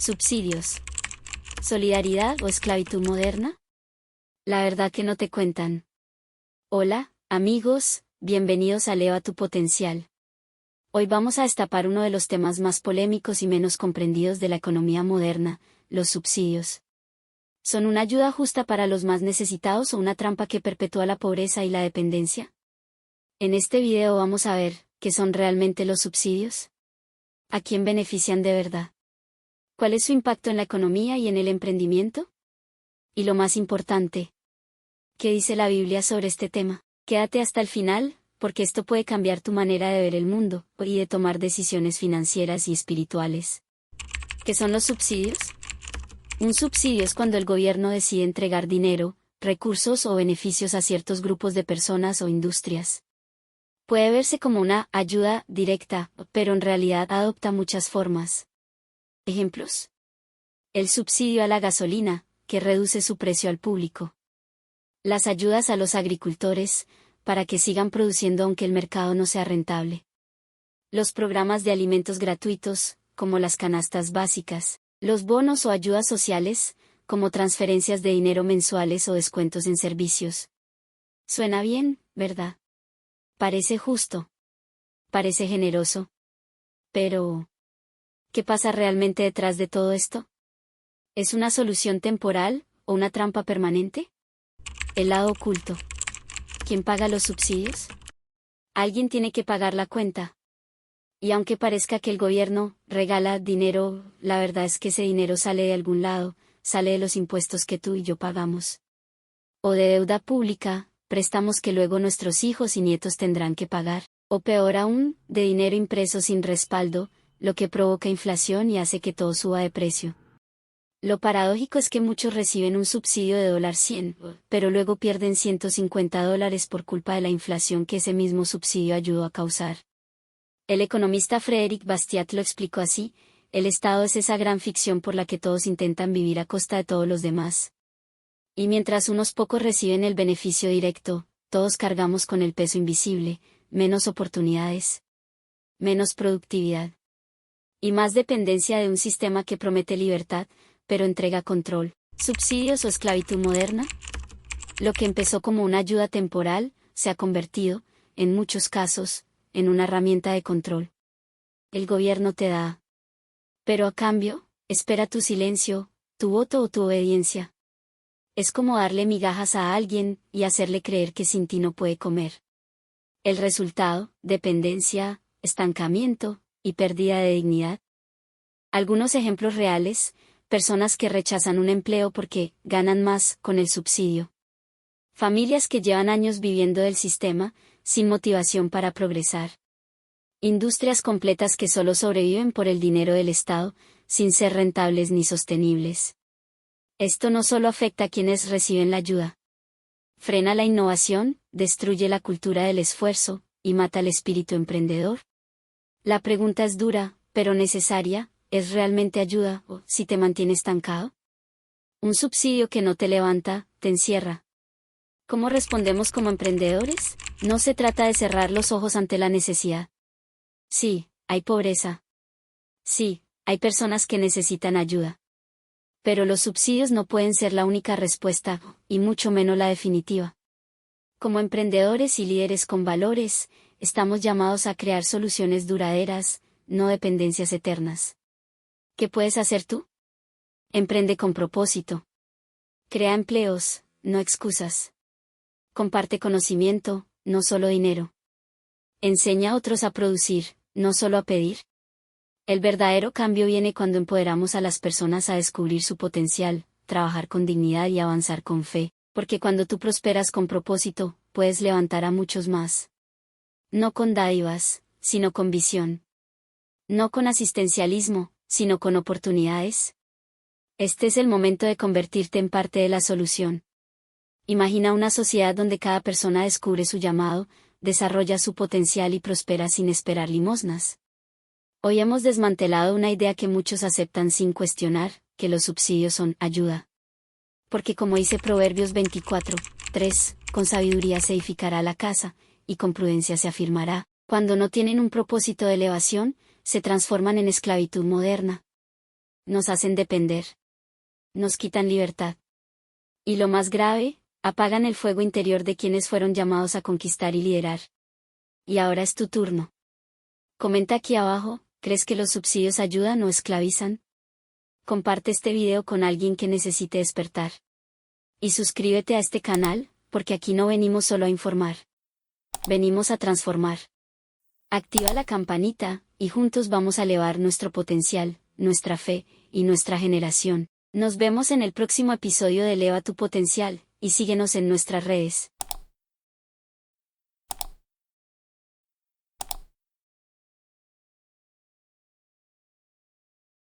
Subsidios. ¿Solidaridad o esclavitud moderna? La verdad que no te cuentan. Hola, amigos, bienvenidos a Eleva tu Potencial. Hoy vamos a destapar uno de los temas más polémicos y menos comprendidos de la economía moderna, los subsidios. ¿Son una ayuda justa para los más necesitados o una trampa que perpetúa la pobreza y la dependencia? En este video vamos a ver, ¿qué son realmente los subsidios? ¿A quién benefician de verdad? ¿Cuál es su impacto en la economía y en el emprendimiento? Y lo más importante, ¿qué dice la Biblia sobre este tema? Quédate hasta el final, porque esto puede cambiar tu manera de ver el mundo y de tomar decisiones financieras y espirituales. ¿Qué son los subsidios? Un subsidio es cuando el gobierno decide entregar dinero, recursos o beneficios a ciertos grupos de personas o industrias. Puede verse como una ayuda directa, pero en realidad adopta muchas formas. Ejemplos. El subsidio a la gasolina, que reduce su precio al público. Las ayudas a los agricultores, para que sigan produciendo aunque el mercado no sea rentable. Los programas de alimentos gratuitos, como las canastas básicas. Los bonos o ayudas sociales, como transferencias de dinero mensuales o descuentos en servicios. Suena bien, ¿verdad? Parece justo. Parece generoso. Pero, ¿qué pasa realmente detrás de todo esto? ¿Es una solución temporal o una trampa permanente? El lado oculto. ¿Quién paga los subsidios? Alguien tiene que pagar la cuenta. Y aunque parezca que el gobierno regala dinero, la verdad es que ese dinero sale de algún lado, sale de los impuestos que tú y yo pagamos. O de deuda pública, préstamos que luego nuestros hijos y nietos tendrán que pagar. O peor aún, de dinero impreso sin respaldo, lo que provoca inflación y hace que todo suba de precio. Lo paradójico es que muchos reciben un subsidio de $100, pero luego pierden $150 por culpa de la inflación que ese mismo subsidio ayudó a causar. El economista Frédéric Bastiat lo explicó así: el Estado es esa gran ficción por la que todos intentan vivir a costa de todos los demás. Y mientras unos pocos reciben el beneficio directo, todos cargamos con el peso invisible, menos oportunidades, menos productividad y más dependencia de un sistema que promete libertad, pero entrega control. ¿Subsidios o esclavitud moderna? Lo que empezó como una ayuda temporal, se ha convertido, en muchos casos, en una herramienta de control. El gobierno te da. Pero a cambio, espera tu silencio, tu voto o tu obediencia. Es como darle migajas a alguien y hacerle creer que sin ti no puede comer. El resultado: dependencia, estancamiento y pérdida de dignidad. Algunos ejemplos reales: personas que rechazan un empleo porque ganan más con el subsidio. Familias que llevan años viviendo del sistema, sin motivación para progresar. Industrias completas que solo sobreviven por el dinero del Estado, sin ser rentables ni sostenibles. Esto no solo afecta a quienes reciben la ayuda. Frena la innovación, destruye la cultura del esfuerzo, y mata el espíritu emprendedor. La pregunta es dura, pero necesaria: ¿es realmente ayuda o si te mantiene estancado? Un subsidio que no te levanta, te encierra. ¿Cómo respondemos como emprendedores? No se trata de cerrar los ojos ante la necesidad. Sí, hay pobreza. Sí, hay personas que necesitan ayuda. Pero los subsidios no pueden ser la única respuesta, y mucho menos la definitiva. Como emprendedores y líderes con valores, estamos llamados a crear soluciones duraderas, no dependencias eternas. ¿Qué puedes hacer tú? Emprende con propósito. Crea empleos, no excusas. Comparte conocimiento, no solo dinero. Enseña a otros a producir, no solo a pedir. El verdadero cambio viene cuando empoderamos a las personas a descubrir su potencial, trabajar con dignidad y avanzar con fe, porque cuando tú prosperas con propósito, puedes levantar a muchos más. No con dádivas, sino con visión. No con asistencialismo, sino con oportunidades. Este es el momento de convertirte en parte de la solución. Imagina una sociedad donde cada persona descubre su llamado, desarrolla su potencial y prospera sin esperar limosnas. Hoy hemos desmantelado una idea que muchos aceptan sin cuestionar, que los subsidios son ayuda. Porque como dice Proverbios 24:3, con sabiduría se edificará la casa, y con prudencia se afirmará. Cuando no tienen un propósito de elevación, se transforman en esclavitud moderna. Nos hacen depender. Nos quitan libertad. Y lo más grave, apagan el fuego interior de quienes fueron llamados a conquistar y liderar. Y ahora es tu turno. Comenta aquí abajo, ¿crees que los subsidios ayudan o esclavizan? Comparte este video con alguien que necesite despertar. Y suscríbete a este canal, porque aquí no venimos solo a informar. Venimos a transformar. Activa la campanita, y juntos vamos a elevar nuestro potencial, nuestra fe, y nuestra generación. Nos vemos en el próximo episodio de Eleva tu Potencial, y síguenos en nuestras redes.